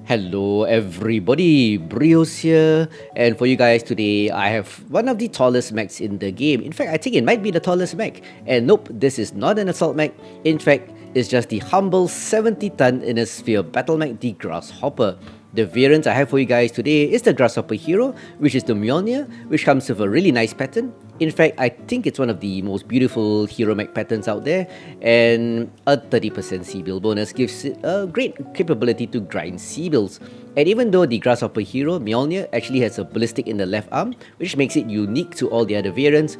Hello everybody, BrioS here, and for you guys today, I have one of the tallest mechs in the game. In fact, I think it might be the tallest mech. And nope, this is not an assault mech. In fact, it's just the humble 70-ton inner sphere battle mech, the Grasshopper. The variant I have for you guys today is the Grasshopper Hero, which is the Mjolnir, which comes with a really nice pattern. In fact, I think it's one of the most beautiful hero mech patterns out there, and a 30% C-Bill bonus gives it a great capability to grind C-Bills. And even though the Grasshopper Hero, Mjolnir, actually has a ballistic in the left arm, which makes it unique to all the other variants,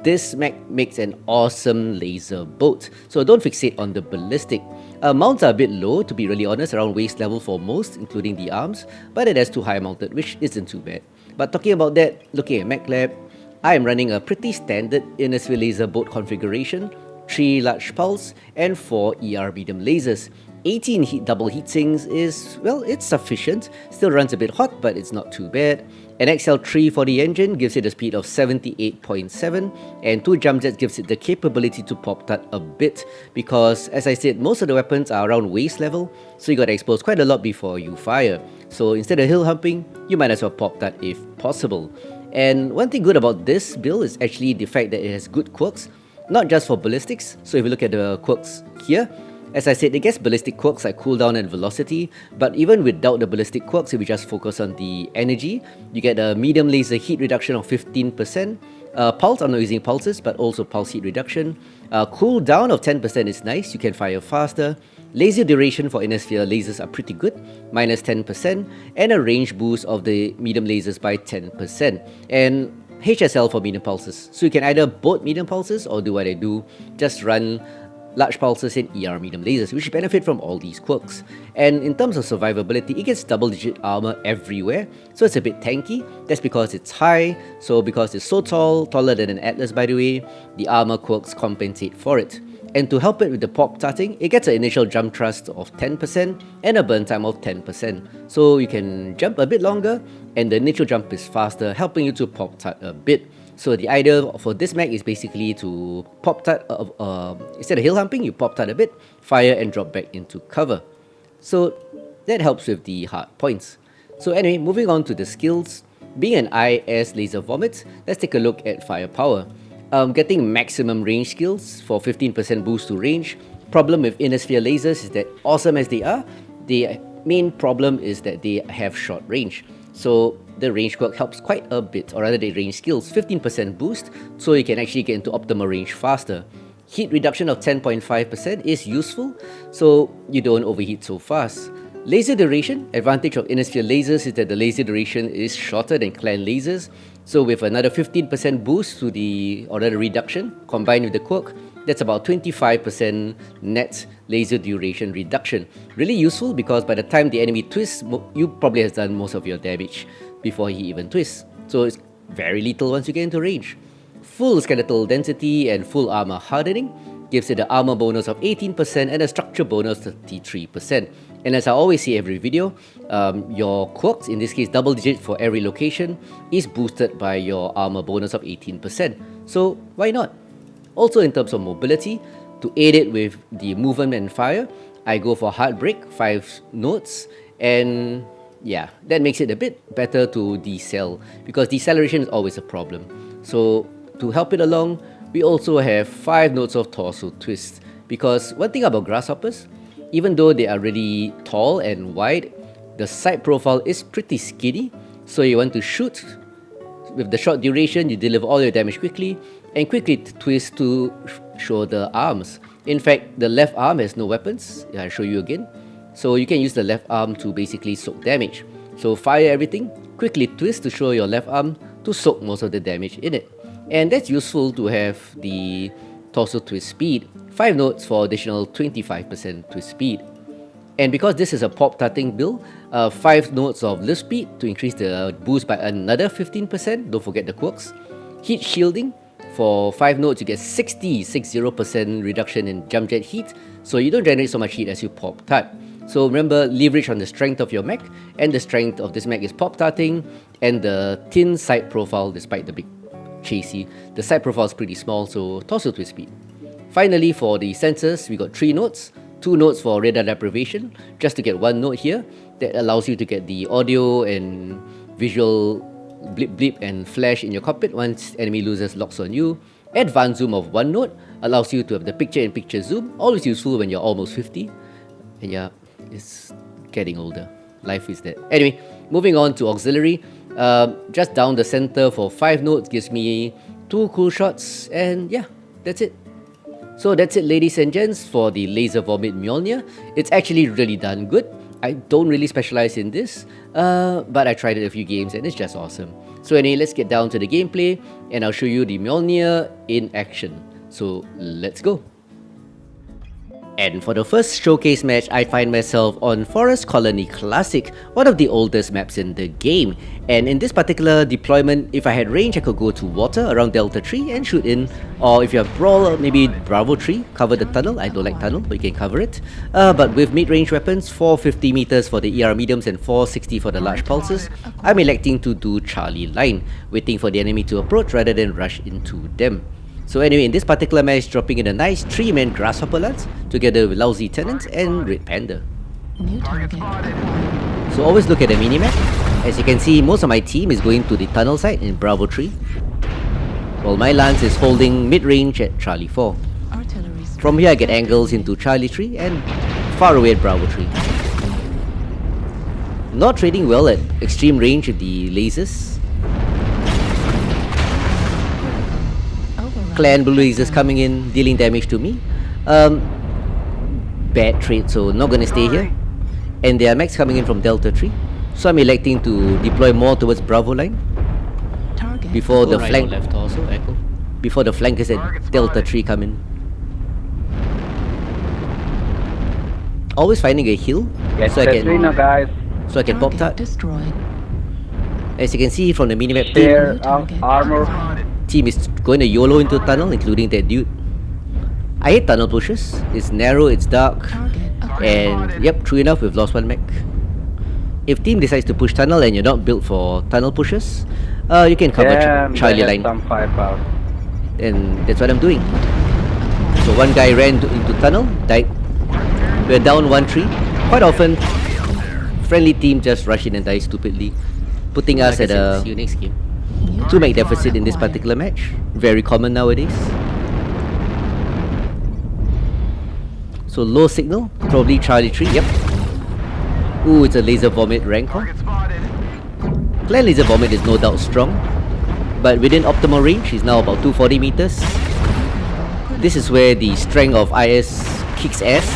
this mech makes an awesome laser bolt. So don't fixate on the ballistic. Mounts are a bit low, to be really honest, around waist level for most, including the arms, but it has too high mounted, which isn't too bad. But talking about that, looking at MechLab, I am running a pretty standard inner sphere laser bolt configuration, 3 large pulse and 4 ER medium lasers. 18 double heatsinks is, well, it's sufficient, still runs a bit hot but it's not too bad. An XL3 for the engine gives it a speed of 78.7 and 2 jump jets gives it the capability to pop that a bit because, as I said, most of the weapons are around waist level, so you gotta expose quite a lot before you fire. So instead of hill humping, you might as well pop that if possible. And one thing good about this build is actually the fact that it has good quirks, not just for ballistics. So if you look at the quirks here, as I said, it gets ballistic quirks like cooldown and velocity, but even without the ballistic quirks, if we just focus on the energy, you get a medium laser heat reduction of 15%, pulse, I'm not using pulses, but also pulse heat reduction, cooldown of 10% is nice, you can fire faster, laser duration for inner sphere lasers are pretty good, minus 10%, and a range boost of the medium lasers by 10%, and HSL for medium pulses, so you can either both medium pulses or do what I do, just run large pulses and ER medium lasers, which benefit from all these quirks. And in terms of survivability, it gets double-digit armor everywhere, so it's a bit tanky. That's because it's high, so because it's so tall, taller than an Atlas by the way, the armor quirks compensate for it. And to help it with the pop-tarting, it gets an initial jump thrust of 10% and a burn time of 10%. So you can jump a bit longer, and the initial jump is faster, helping you to pop-tart a bit. So the idea for this mech is basically to pop-tart, instead of hill humping, you pop-tart a bit, fire and drop back into cover. So that helps with the hard points. So anyway, moving on to the skills. Being an IS laservomit, let's take a look at firepower. Getting maximum range skills for 15% boost to range. Problem with inner sphere lasers is that awesome as they are, the main problem is that they have short range. So the range quirk helps quite a bit, or rather the range skills, 15% boost, so you can actually get into optimal range faster. Heat reduction of 10.5% is useful, so you don't overheat so fast. Laser duration, advantage of inner sphere lasers is that the laser duration is shorter than clan lasers, so with another 15% boost to the, or rather reduction, combined with the quirk, that's about 25% net laser duration reduction. Really useful because by the time the enemy twists, you probably has done most of your damage before he even twists. So it's very lethal once you get into range. Full skeletal density and full armor hardening gives it an armor bonus of 18% and a structure bonus of 33%. And as I always say every video, your quirks, in this case double digit for every location, is boosted by your armor bonus of 18%. So why not? Also in terms of mobility, to aid it with the movement and fire, I go for Heartbreak, 5 nodes, and yeah, that makes it a bit better to decel, because deceleration is always a problem. So to help it along, we also have 5 nodes of torso twist, because one thing about grasshoppers, even though they are really tall and wide, the side profile is pretty skinny, so you want to shoot with the short duration, you deliver all your damage quickly, and quickly twist to show the arms. In fact, the left arm has no weapons, I'll show you again. So you can use the left arm to basically soak damage. So fire everything, quickly twist to show your left arm to soak most of the damage in it. And that's useful to have the torso twist speed, 5 nodes for additional 25% twist speed. And because this is a pop-tarting build, 5 nodes of lift speed to increase the boost by another 15%, don't forget the quirks. Heat shielding, for 5 nodes you get 60% reduction in jump jet heat, so you don't generate so much heat as you pop-tart. So remember, leverage on the strength of your mech, and the strength of this mech is pop-tarting, and the thin side profile despite the big chassis. The side profile is pretty small, so torso twist speed. Finally, for the sensors, we got 3 nodes, 2 nodes for radar deprivation, just to get 1 node here that allows you to get the audio and visual blip blip and flash in your cockpit once enemy losers locks on you. Advanced zoom of 1 node allows you to have the picture-in-picture zoom, always useful when you're almost 50. And yeah, it's getting older. Life is that. Anyway, moving on to auxiliary. Just down the center for 5 nodes gives me 2 cool shots, and yeah, that's it. So that's it, ladies and gents, for the laser vomit Mjolnir. It's actually really done good. I don't really specialize in this, but I tried it a few games and it's just awesome. So anyway, let's get down to the gameplay and I'll show you the Mjolnir in action. So let's go. And for the first showcase match, I find myself on Forest Colony Classic, one of the oldest maps in the game. And in this particular deployment, if I had range, I could go to water around Delta Tree and shoot in. Or if you have Brawl, maybe Bravo Tree, cover the tunnel. I don't like tunnel, but you can cover it. But with mid-range weapons, 450 meters for the ER mediums and 460 for the large pulses, I'm electing to do Charlie Line, waiting for the enemy to approach rather than rush into them. So anyway, in this particular match, dropping in a nice 3-man Grasshopper Lance together with Lousy Tenant and Red Panda. So always look at the minimap. As you can see, most of my team is going to the tunnel side in Bravo 3, while my Lance is holding mid-range at Charlie 4. From here I get angles into Charlie 3 and far away at Bravo 3. Not trading well at extreme range with the lasers. Clan blue lasers coming in, dealing damage to me. Bad trade, so not gonna stay here. And there are mechs coming in from Delta 3, so I'm electing to deploy more towards Bravo line before the flank. Left also, echo. Before the flankers at Delta 3 come in. Always finding a hill, so I can pop tart. As you can see from the minimap, armor. Team is going to YOLO into tunnel, including that dude. I hate tunnel pushes. It's narrow, it's dark, and yep, true enough, we've lost 1 mech. If team decides to push tunnel and you're not built for tunnel pushes, you can cover Charlie line. And that's what I'm doing. So 1 guy ran into tunnel, died. We're down 1 tree. Quite often, friendly team just rush in and die stupidly, putting us at a 2 mech deficit in this particular match. Very common nowadays. So low signal, probably Charlie 3, yep. Ooh, it's a laser vomit rancor. Clan laser vomit is no doubt strong, but within optimal range, he's now about 240 meters. This is where the strength of IS kicks ass.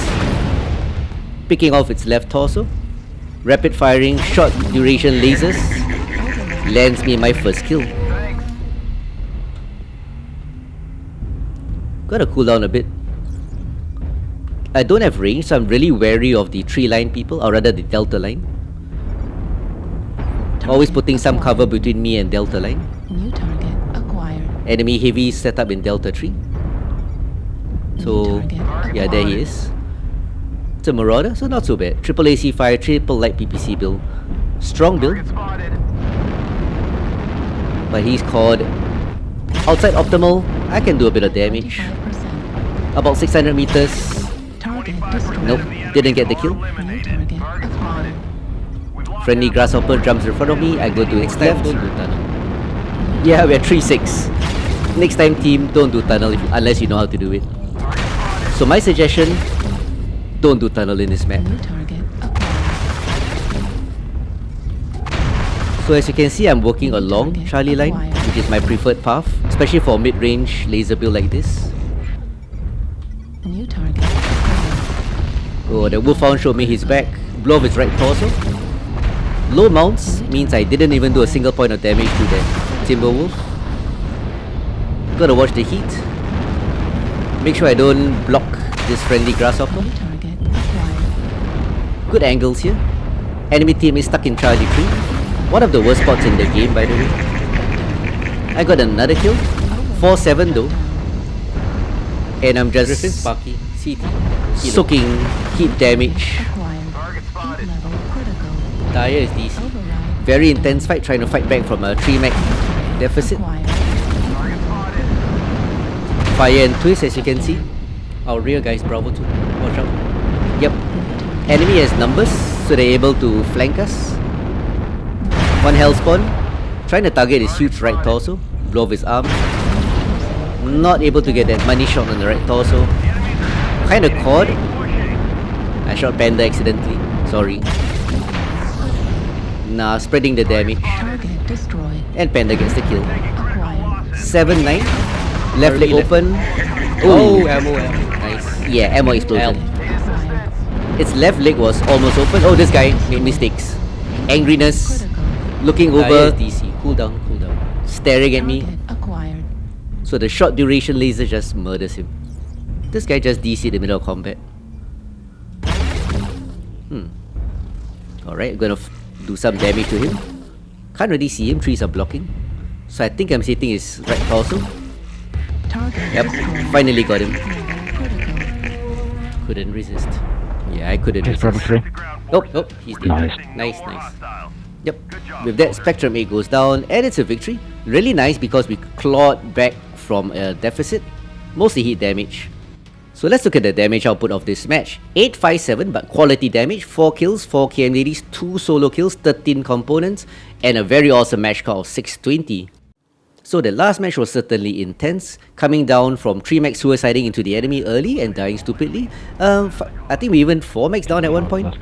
Picking off its left torso. Rapid firing, short duration lasers lands me my first kill. Gotta cool down a bit. I don't have range, so I'm really wary of the 3-line people, or rather the Delta line. Always putting some cover between me and Delta line. New target acquired. Enemy heavy set up in Delta 3. So, yeah, there he is. It's a Marauder, so not so bad. Triple AC fire, triple light PPC build. Strong build. But he's caught outside optimal. I can do a bit of damage. About 600 meters. Nope, didn't get the kill. Friendly Grasshopper jumps in front of me. I go to its left. Don't do tunnel. Yeah, we're 3-6. Next time team, don't do tunnel unless you know how to do it. So my suggestion, don't do tunnel in this map. So as you can see, I'm working along Charlie line, which is my preferred path, especially for mid-range laser build like this. New target. Oh, the Wolfhound showed me his back. Blow off his right torso. Low mounts means I didn't even do a single point of damage to that Timberwolf. Gotta watch the heat. Make sure I don't block this friendly Grasshopper. Good angles here. Enemy team is stuck in Charlie 3. One of the worst spots in the game, by the way. I got another kill. 4-7 though. And I'm just soaking heat damage. Dire is DC. Very intense fight, trying to fight back from a 3 mech deficit. Fire and twist, as you can see. Our rear guys, Bravo 2. Watch out. Enemy has numbers, so they're able to flank us. One health spawn. Trying to target his huge right torso. Blow off his arm. Not able to get that money shot on the right torso. Kinda caught. I shot Panda accidentally. Sorry. Nah, spreading the damage. Target destroyed. And Panda gets the kill. Acquired. 7-9. Left leg open. Oh, ammo. Nice. Yeah, ammo explosion. Acquired. Its left leg was almost open. Oh, this guy made mistakes. Angriness. Critical. Looking Yes, over. DC. Cool down. Staring at me. Target acquired. So the short duration laser just murders him. This guy just DC'd in the middle of combat. Alright, gonna do some damage to him. Can't really see him, trees are blocking. So I think I'm hitting his right torso. Target Yep, destroyed. finally got him. Critical. Couldn't resist. Yeah, I couldn't He's resist. probably free. Oh, he's dead. Nice. Nice. Yep. With that, Spectrum 8 goes down, and it's a victory. Really nice because we clawed back from a deficit. Mostly hit damage. So let's look at the damage output of this match. 857, but quality damage. 4 kills, 4 KMDDs, 2 solo kills, 13 components, and a very awesome match score of 620. So the last match was certainly intense, coming down from 3 mechs suiciding into the enemy early and dying stupidly. I think we even 4 mechs down at one point,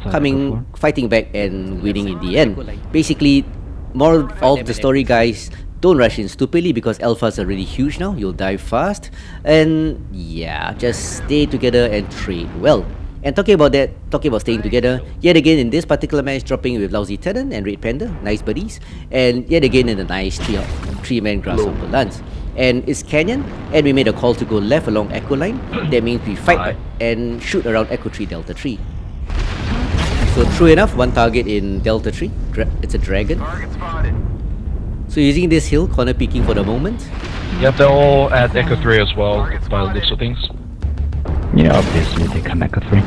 fighting back and winning in the end. Basically, moral of the story, guys, don't rush in stupidly because alphas are really huge now, you'll die fast. And yeah, just stay together and trade well. And talking about staying together, yet again in this particular match, dropping with Lousy Tenant and Red Panda, nice buddies. And yet again in a nice 3-man Grasshopper Lance. And it's Canyon, and we made a call to go left along Echo Line. That means we fight and shoot around Echo 3, Delta 3. So true enough, one target in Delta 3, it's a dragon. So using this hill, corner peeking for the moment. Yep, they're all at Echo 3 as well, by the looks of things. Yeah, obviously they come Echo 3.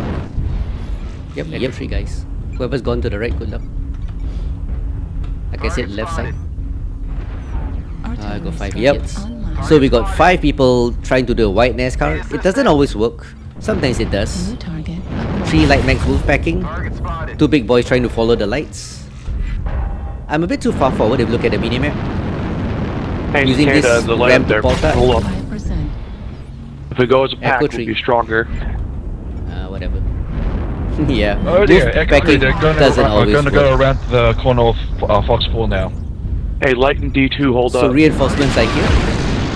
Yep, Echo 3 guys. Whoever's gone to the right, good luck. Like I said, left side. I got 5. Yep. So we got 5 people trying to do a white NASCAR. It doesn't always work. Sometimes it does. New target. 3 light max wolf packing. 2 big boys trying to follow the lights. I'm a bit too far forward if you look at the minimap. Hey, Using Canada, this the ramp land to there. port that. Hold up. 5%. If we go as a pack, Echo we'll tree. be stronger. Whatever. Yeah. Oh wolf dear, Echo 3, packing they're doesn't always gonna work. go around the corner of Fox 4 now. Hey, Light and D2, hold So up. reinforcements are here.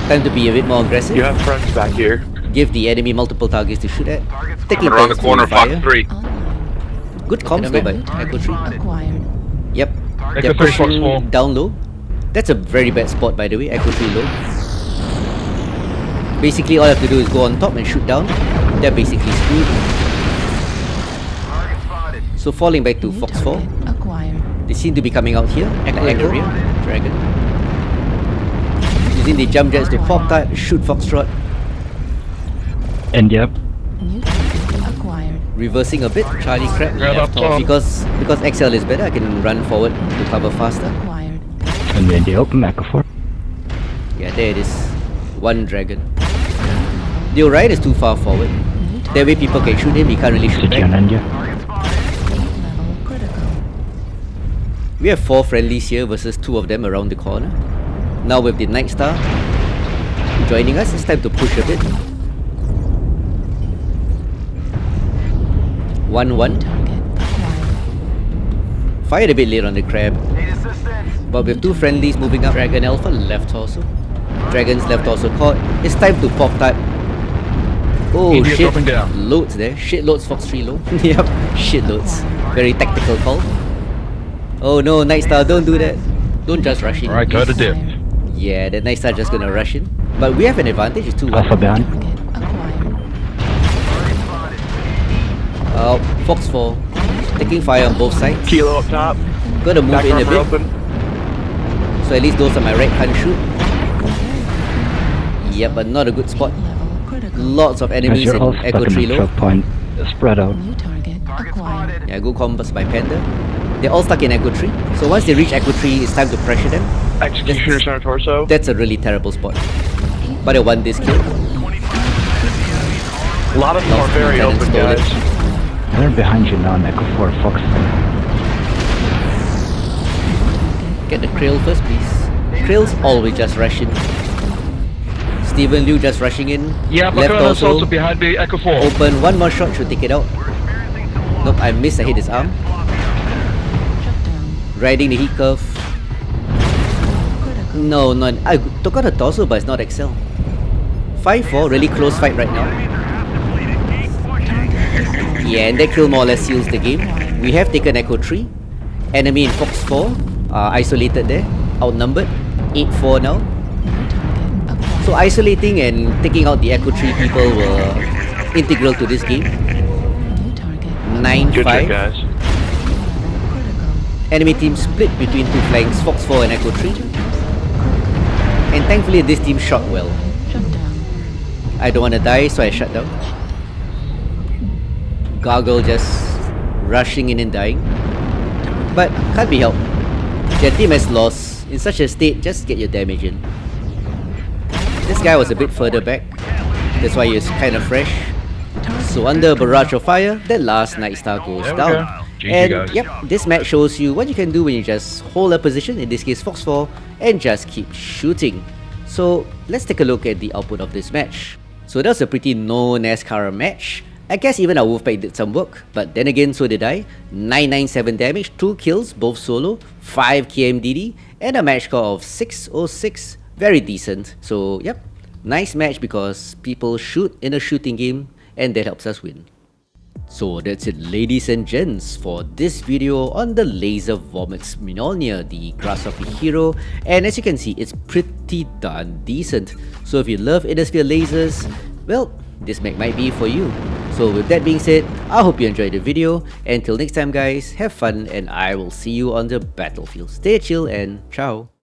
Time to be a bit more aggressive. You have friends back here. Give the enemy multiple targets to shoot at. Taking Around the turns to corner, Fox fire. 3. Online. Good comms though by New Echo target 3. acquired. Yep. Echo They're 3, Fox pushing 4. down low. That's a very bad spot by the way, Echo 3 low. Basically all I have to do is go on top and shoot down. They're basically screwed. So falling back to New Fox 4. target acquired. They seem to be coming out here. Echo rear. Dragon. Using the jump jets to pop that, shoot Foxtrot. And yep, New target acquired. Reversing a bit, Charlie Crab Grab left up off. top. Because XL is better, I can run forward to cover faster. Acquired. and in the open Echo 4. Yeah, there it is. One dragon. The Orion is too far forward. New That way people can shoot him, he can't really shoot City on back. India. 8 level critical. We have 4 friendlies here versus 2 of them around the corner. Now with the Night Star joining us, it's time to push a bit. 1-1. Target acquired. Fired a bit late on the crab. But with 2 friendlies moving up, Dragon Alpha left torso. Dragon's left torso caught. It's time to pop that. Oh India shit. dropping down. Loads there. Shit loads Fox 3 low. Yep. Shit loads. Very tactical call. Oh no, Night Star, don't do that. Don't just rush in. Alright, go to dip. Acquired. Yeah, the Night Star just gonna rush in. But we have an advantage, it's 2-1. Alpha behind. Target acquired. Fox 4. Taking fire on both sides. Kilo up top. Gotta move Back in a armor bit. open. So at least those are my right hand shoot. Yeah, but not a good spot. Level critical. Lots of Guys, enemies you're all in stuck Echo in 3 the low. choke point. Spread out. New target acquired. Yeah, good combos by Panda. They're all stuck in Echo 3. So once they reach Echo 3, it's time to pressure them. Executioner center torso. That's a really terrible spot. But I won this kill. A lot of them are very Lieutenant open, stole it. guys. They're behind you now, Echo 4, Fox. Get the Krill first, please. Krill's always just rushing. Steven Liu just rushing in. Yeah, Left Bakona's also also. behind me, Echo 4. Open, one more shot should take it out. Nope, I missed, I hit his arm. Shut down. Riding the heat curve. Critical. No, not. I took out the torso, but it's not Excel. 5-4, really close fight right now. Yeah, and that kill more or less seals the game. We have taken Echo 3. Enemy in Fox 4 are isolated there. Outnumbered. 8-4 now. So isolating and taking out the Echo 3 people were integral to this game. New target. 9-5. Good job, guys. Critical. Enemy team split between two flanks, Fox 4 and Echo 3. And thankfully this team shot well. Shut down. I don't want to die, so I shut down. Gargle just rushing in and dying. But can't be helped. Their team has lost. In such a state, just get your damage in. This guy was a bit further back. That's why he's kind of fresh. So under a barrage of fire, that last Night Star goes There we down. go. GG, And guys. yep, this match shows you what you can do when you just hold a position, in this case Fox 4, and just keep shooting. So let's take a look at the output of this match. So that was a pretty no NASCAR match. I guess even our Wolfpack did some work, but then again so did I. 997 damage, 2 kills, both solo, 5 KMDD, and a match score of 606. Very decent. So yep, nice match because people shoot in a shooting game and that helps us win. So that's it, ladies and gents, for this video on the laservomits Mjolnir, the grasshopper hero. And as you can see, it's pretty darn decent. So if you love Innersphere lasers, well, this mech might be for you. So with that being said, I hope you enjoyed the video. Until next time guys, have fun and I will see you on the battlefield. Stay chill and ciao.